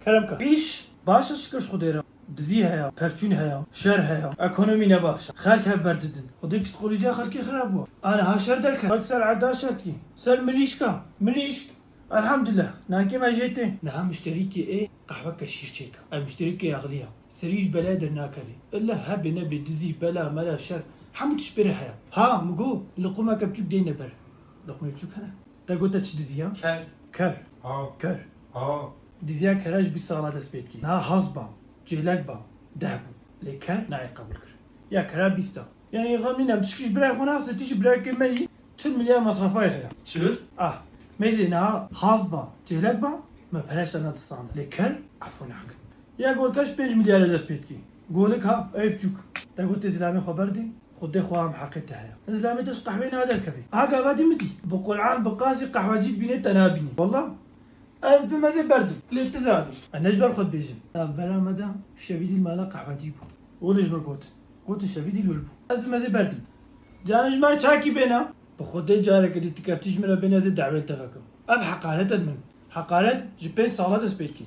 كلامك بيش باشا شكرش خديرة دزي هيا برچون هيا شر هيا اكونومي نباش خلك هبرددن خدي بسيكولوجيا خلكي خراب بو انا هاشر درك اكثر عدا شرتكي سر مليشكا مليشك الحمد لله نانكي ما جيتي نعم مشتريكي ايه قهوة كشير شيكا المشتريكي اغليها سريج بلا درناكري الا هبي نبي دزي بلا ملا شر حمد تشبري هيا ها مقو لقمة كبتوك دي نبر لقمة بتوك هنا تقول تشدزيها كر كر دزيا كراج بسالة دسبيتكي نا حزبا جهلك با دهبو لكن ناي قبول كر يا كرا بيستا يعني غامني نم تشكيش براي خناس تيجي براي كمي 4 مليار مصرفاي هيا چل؟ ميزي نا حزبا جهلك با ما بلاش انا تستاند لكن عفوا حق يا قول كاش 5 مليار دسبيتكي قولك ها اي بتوك تقول تزلامي خبر دي خدي خوام حقيتها هيا زلامي تش قهوه نادر كفي هاكا غادي مدي بقول عن بقاسي قهوه جيت بيني تنابني والله از بمزه بردم الالتزام انا اجبر خد بيجم بلا مدى شفيدي المالا قهوه جيبو ولج قلت شفيدي الولبو از بمزه بردم جانج مار شاكي بينا بخدي جارك اللي تكفتيش من بين از دعوه التفكم اب حقارة من حقارة جبين صالات سبيتكي